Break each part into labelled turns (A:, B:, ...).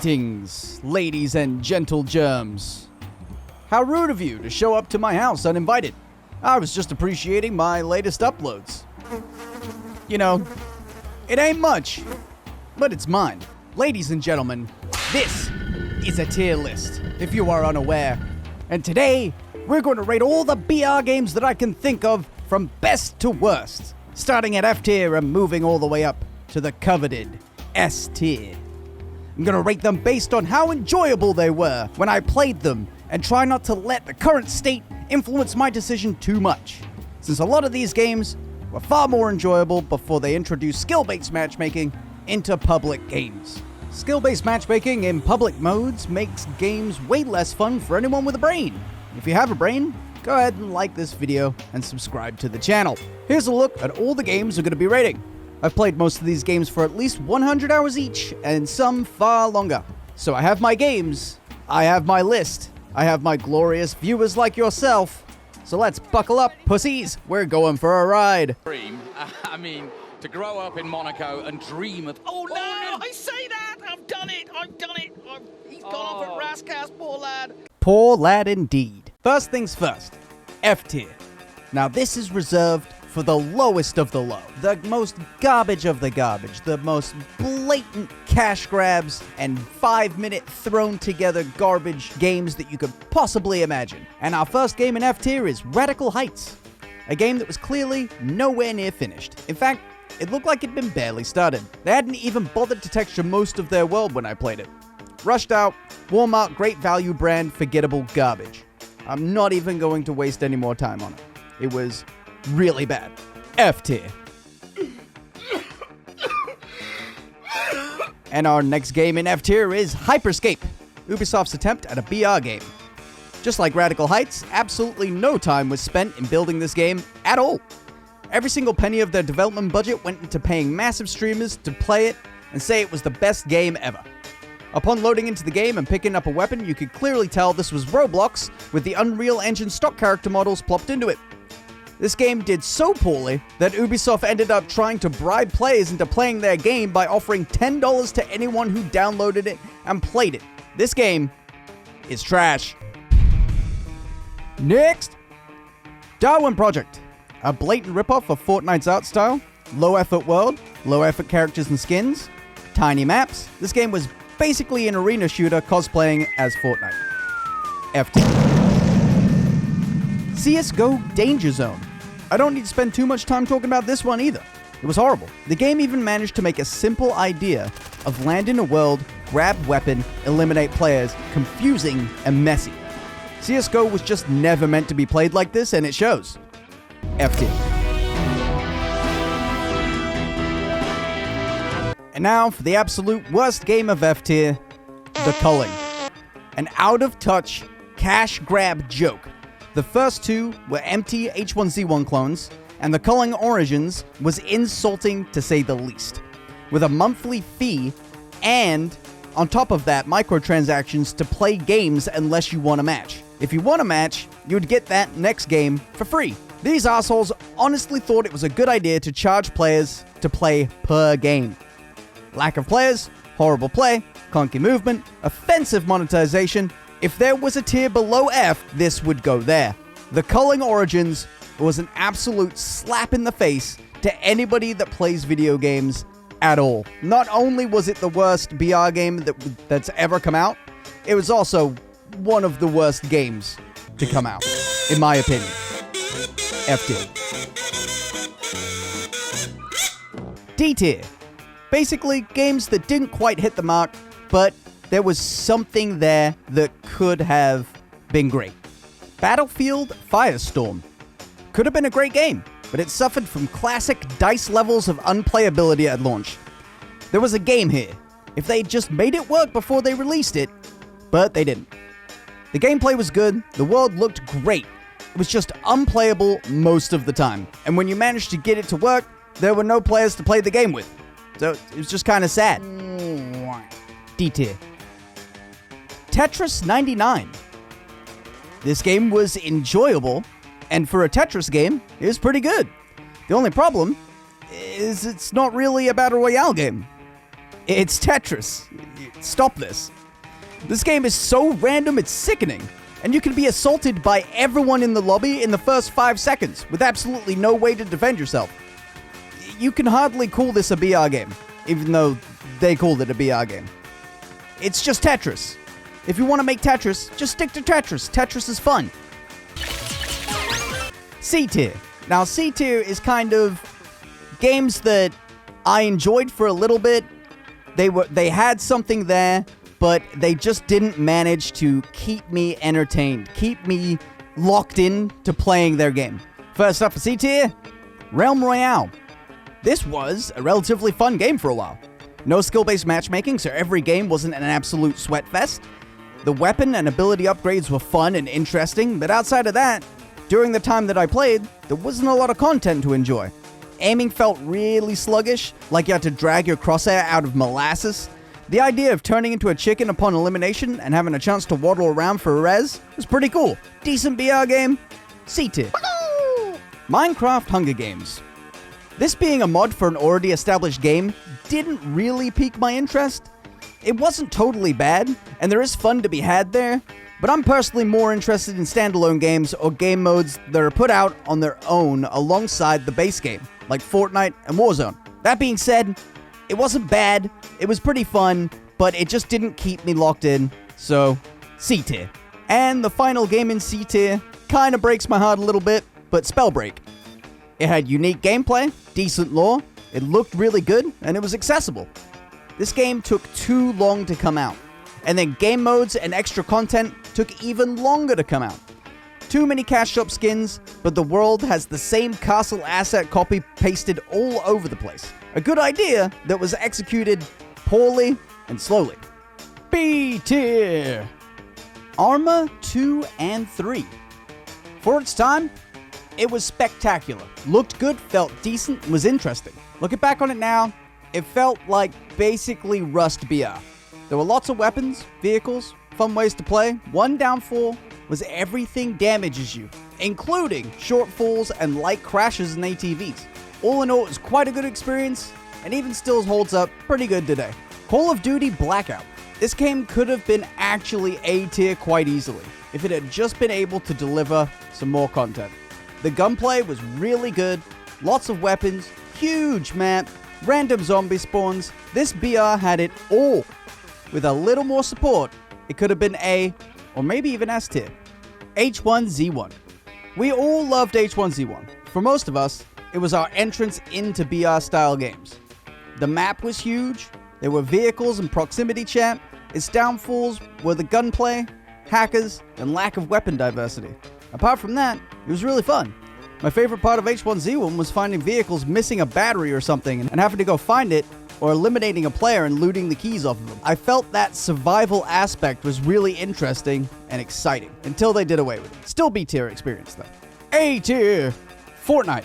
A: Greetings, ladies and gentle germs. How rude of you to show up to my house uninvited. I was just appreciating my latest uploads. You know, it ain't much, but it's mine. Ladies and gentlemen, this is a tier list, if you are unaware. And today, we're going to rate all the BR games that I can think of from best to worst, starting at F tier and moving all the way up to the coveted S tier. I'm going to rate them based on how enjoyable they were when I played them and try not to let the current state influence my decision too much, since a lot of these games were far more enjoyable before they introduced skill-based matchmaking into public games. Skill-based matchmaking in public modes makes games way less fun for anyone with a brain. If you have a brain, go ahead and like this video and subscribe to the channel. Here's a look at all the games we're going to be rating. I've played most of these games for at least 100 hours each, and some far longer. So I have my games, I have my list, I have my glorious viewers like yourself. So let's buckle up, pussies. We're going for a ride.
B: Dream. I mean, to grow up in Monaco and dream of...
C: Oh no, I say that! I've done it! He's gone off at Rascas, poor lad.
A: Poor lad indeed. First things first, F tier. Now this is reserved for the lowest of the low, the most garbage of the garbage, the most blatant cash grabs and 5-minute thrown together garbage games that you could possibly imagine. And our first game in F tier is Radical Heights, a game that was clearly nowhere near finished. In fact, it looked like it'd been barely started. They hadn't even bothered to texture most of their world when I played it. Rushed out, Walmart great value brand forgettable garbage. I'm not even going to waste any more time on it. It was really bad. F tier. And our next game in F tier is Hyperscape, Ubisoft's attempt at a BR game. Just like Radical Heights, absolutely no time was spent in building this game at all. Every single penny of their development budget went into paying massive streamers to play it and say it was the best game ever. Upon loading into the game and picking up a weapon, you could clearly tell this was Roblox with the Unreal Engine stock character models plopped into it. This game did so poorly that Ubisoft ended up trying to bribe players into playing their game by offering $10 to anyone who downloaded it and played it. This game is trash. Next, Darwin Project, a blatant ripoff of Fortnite's art style, low-effort world, low-effort characters and skins, tiny maps. This game was basically an arena shooter cosplaying as Fortnite. F tier. CSGO Danger Zone. I don't need to spend too much time talking about this one either. It was horrible. The game even managed to make a simple idea of land in a world, grab weapon, eliminate players, confusing and messy. CSGO was just never meant to be played like this, and it shows. F tier. And now for the absolute worst game of F tier, The Culling. An out-of-touch cash grab joke. The first two were empty H1Z1 clones, and The Culling Origins was insulting to say the least. With a monthly fee, and on top of that, microtransactions to play games unless you want a match. If you want a match, you'd get that next game for free. These assholes honestly thought it was a good idea to charge players to play per game. Lack of players, horrible play, clunky movement, offensive monetization. If there was a tier below F, this would go there. The Culling Origins was an absolute slap in the face to anybody that plays video games at all. Not only was it the worst BR game that's ever come out, it was also one of the worst games to come out, in my opinion. F tier. D tier. Basically, games that didn't quite hit the mark, but there was something there that could have been great. Battlefield Firestorm. Could have been a great game, but it suffered from classic DICE levels of unplayability at launch. There was a game here, if they just made it work before they released it, but they didn't. The gameplay was good, the world looked great. It was just unplayable most of the time, and when you managed to get it to work, there were no players to play the game with. So it was just kind of sad. D tier. Tetris 99. This game was enjoyable, and for a Tetris game, it was pretty good. The only problem is it's not really a Battle Royale game. It's Tetris. stop this. This game is so random, it's sickening. And you can be assaulted by everyone in the lobby in the first 5 seconds with absolutely no way to defend yourself. You can hardly call this a BR game, even though they called it a BR game. It's just Tetris. If you want to make Tetris, just stick to Tetris. Tetris is fun. C tier. Now, C tier is kind of games that I enjoyed for a little bit. They had something there, but they just didn't manage to keep me entertained, keep me locked in to playing their game. First up for C tier, Realm Royale. This was a relatively fun game for a while. No skill-based matchmaking, so every game wasn't an absolute sweat fest. The weapon and ability upgrades were fun and interesting, but outside of that, during the time that I played, there wasn't a lot of content to enjoy. Aiming felt really sluggish, like you had to drag your crosshair out of molasses. The idea of turning into a chicken upon elimination and having a chance to waddle around for a res was pretty cool. Decent BR game, C tier. Minecraft Hunger Games. This being a mod for an already established game didn't really pique my interest. It wasn't totally bad, and there is fun to be had there, but I'm personally more interested in standalone games or game modes that are put out on their own alongside the base game, like Fortnite and Warzone. That being said, it wasn't bad, it was pretty fun, but it just didn't keep me locked in, so C tier. And the final game in C tier kinda breaks my heart a little bit, but Spellbreak. It had unique gameplay, decent lore, it looked really good, and it was accessible. This game took too long to come out, and then game modes and extra content took even longer to come out. Too many cash shop skins, but the world has the same castle asset copy pasted all over the place. A good idea that was executed poorly and slowly. B tier. Arma 2 and 3. For its time, it was spectacular. Looked good, felt decent, and was interesting. Looking back on it now, it felt like basically Rust BR. There were lots of weapons, vehicles, fun ways to play. One downfall was everything damages you, including shortfalls and light crashes in ATVs. All in all, it was quite a good experience, and even still holds up pretty good today. Call of Duty Blackout. This game could have been actually A tier quite easily, if it had just been able to deliver some more content. The gunplay was really good, lots of weapons, huge map, random zombie spawns. This BR had it all. With a little more support, it could have been A, or maybe even S tier. H1Z1. We all loved H1Z1. For most of us, it was our entrance into BR style games. The map was huge, there were vehicles and proximity chat. Its downfalls were the gunplay, hackers, and lack of weapon diversity. Apart from that, it was really fun. My favorite part of H1Z1 was finding vehicles missing a battery or something and having to go find it, or eliminating a player and looting the keys off of them. I felt that survival aspect was really interesting and exciting, until they did away with it. Still B tier experience though. A tier. Fortnite.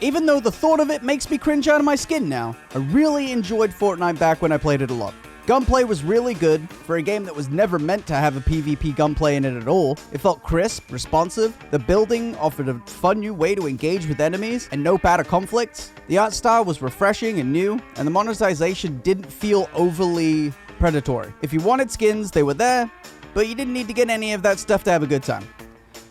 A: Even though the thought of it makes me cringe out of my skin now, I really enjoyed Fortnite back when I played it a lot. Gunplay was really good for a game that was never meant to have a PvP gunplay in it at all. It felt crisp, responsive. The building offered a fun new way to engage with enemies and nope out of conflicts. The art style was refreshing and new, and the monetization didn't feel overly predatory. If you wanted skins, they were there, but you didn't need to get any of that stuff to have a good time.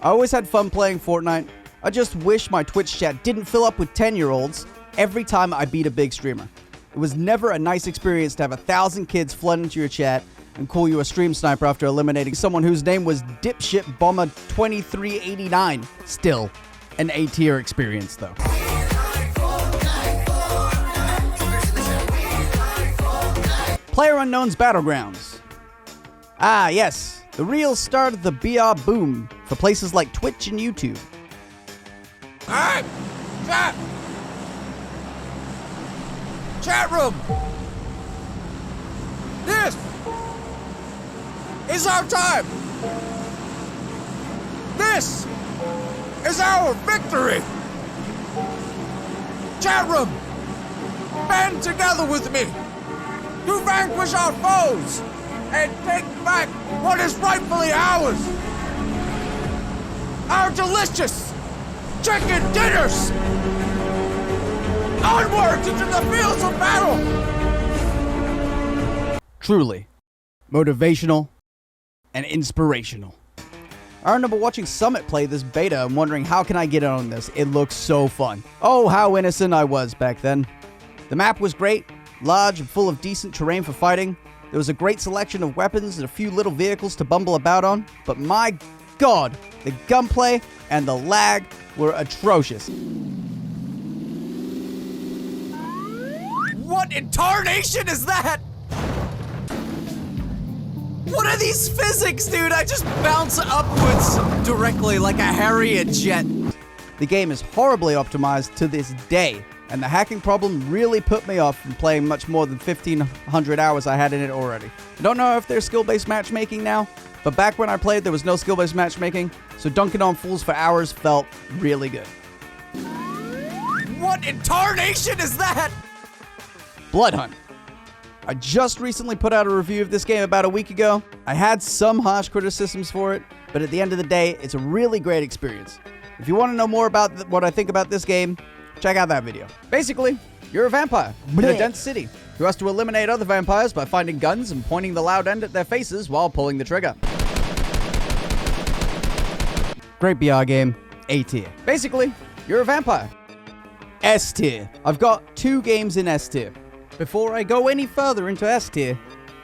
A: I always had fun playing Fortnite. I just wish my Twitch chat didn't fill up with 10-year-olds every time I beat a big streamer. It was never a nice experience to have 1,000 kids flood into your chat and call you a stream sniper after eliminating someone whose name was Dipshit Bomber 2389. Still an A tier experience though. PlayerUnknown's Battlegrounds. Ah yes, the real start of the BR boom for places like Twitch and YouTube.
D: Alright, chat room. This is our time. This is our victory. Chat room, band together with me to vanquish our foes and take back what is rightfully ours. Our delicious chicken dinners. Onwards into the fields of battle!
A: Truly, motivational, and inspirational. I remember watching Summit play this beta and wondering how can I get in on this. It looks so fun. Oh, how innocent I was back then. The map was great, large and full of decent terrain for fighting. There was a great selection of weapons and a few little vehicles to bumble about on. But my God, the gunplay and the lag were atrocious.
D: What in tarnation is that? What are these physics, dude? I just bounce upwards directly like a Harrier jet.
A: The game is horribly optimized to this day, and the hacking problem really put me off from playing much more than 1,500 hours I had in it already. I don't know if there's skill-based matchmaking now, but back when I played, there was no skill-based matchmaking, so dunking on fools for hours felt really good.
D: What in tarnation is that?
A: Blood Hunt. I just recently put out a review of this game about a week ago. I had some harsh criticisms for it, but at the end of the day, it's a really great experience. If you want to know more about what I think about this game, check out that video. Basically, you're a vampire in a dense city who has to eliminate other vampires by finding guns and pointing the loud end at their faces while pulling the trigger. Great BR game, A tier. Basically, you're a vampire. S tier. I've got 2 games in S tier. Before I go any further into S tier,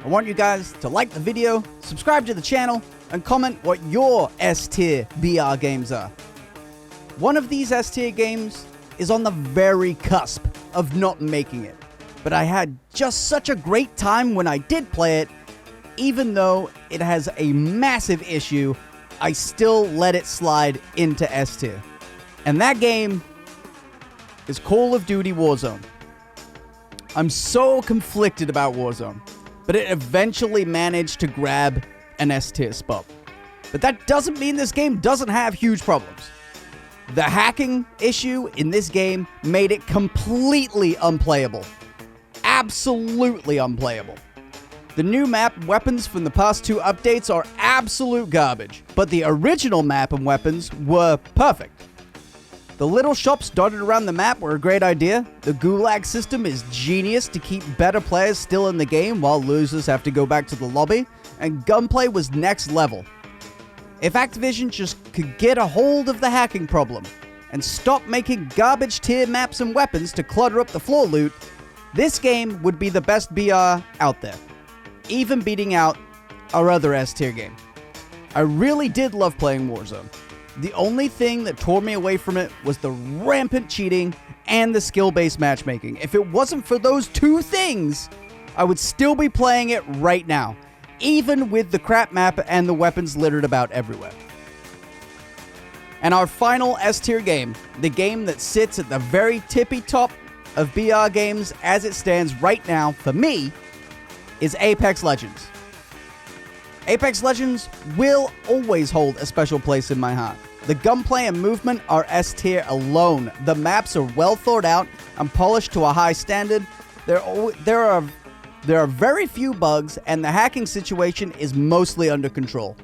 A: I want you guys to like the video, subscribe to the channel, and comment what your S tier BR games are. One of these S tier games is on the very cusp of not making it, but I had just such a great time when I did play it. Even though it has a massive issue, I still let it slide into S tier. And that game is Call of Duty Warzone. I'm so conflicted about Warzone, but it eventually managed to grab an S tier spot. But that doesn't mean this game doesn't have huge problems. The hacking issue in this game made it completely unplayable. Absolutely unplayable. The new map and weapons from the past 2 updates are absolute garbage, but the original map and weapons were perfect. The little shops dotted around the map were a great idea. The gulag system is genius to keep better players still in the game while losers have to go back to the lobby, and gunplay was next level. If Activision just could get a hold of the hacking problem and stop making garbage tier maps and weapons to clutter up the floor loot, this game would be the best BR out there, even beating out our other S tier game. I really did love playing Warzone. The only thing that tore me away from it was the rampant cheating and the skill-based matchmaking. If it wasn't for those 2 things, I would still be playing it right now, even with the crap map and the weapons littered about everywhere. And our final S-tier game, the game that sits at the very tippy top of BR games as it stands right now, for me, is Apex Legends. Apex Legends will always hold a special place in my heart. The gunplay and movement are S tier alone. The maps are well thought out and polished to a high standard. There are very few bugs, and the hacking situation is mostly under control.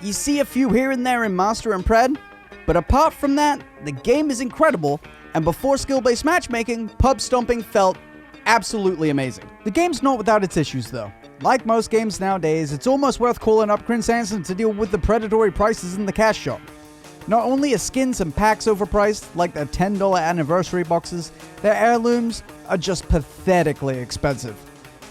A: You see a few here and there in Master and Pred, but apart from that, the game is incredible, and before skill-based matchmaking, pub stomping felt absolutely amazing. The game's not without its issues though. Like most games nowadays, it's almost worth calling up Chris Hansen to deal with the predatory prices in the cash shop. Not only are skins and packs overpriced, like the $10 anniversary boxes, their heirlooms are just pathetically expensive.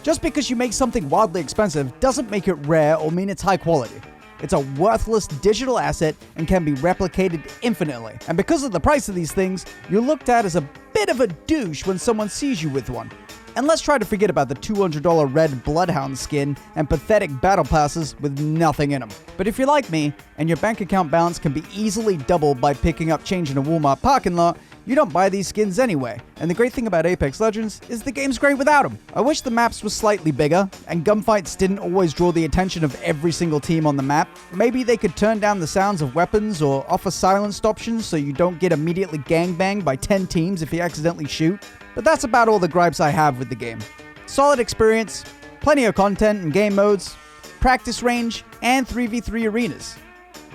A: Just because you make something wildly expensive doesn't make it rare or mean it's high quality. It's a worthless digital asset and can be replicated infinitely. And because of the price of these things, you're looked at as a bit of a douche when someone sees you with one. And let's try to forget about the $200 red Bloodhound skin and pathetic battle passes with nothing in them. But if you're like me, and your bank account balance can be easily doubled by picking up change in a Walmart parking lot, you don't buy these skins anyway. And the great thing about Apex Legends is the game's great without them. I wish the maps were slightly bigger, and gunfights didn't always draw the attention of every single team on the map. Maybe they could turn down the sounds of weapons or offer silenced options so you don't get immediately gangbanged by 10 teams if you accidentally shoot. But that's about all the gripes I have with the game. Solid experience, plenty of content and game modes, practice range, and 3v3 arenas.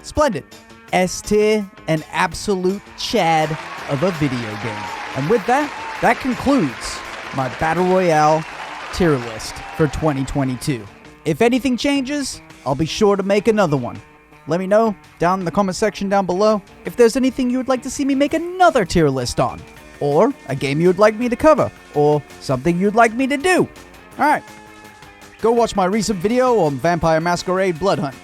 A: Splendid. S tier, an absolute chad of a video game. And with that, that concludes my Battle Royale tier list for 2022. If anything changes, I'll be sure to make another one. Let me know down in the comment section down below if there's anything you would like to see me make another tier list on, or a game you would like me to cover, or something you'd like me to do. Alright, go watch my recent video on Vampire Masquerade Blood Hunt.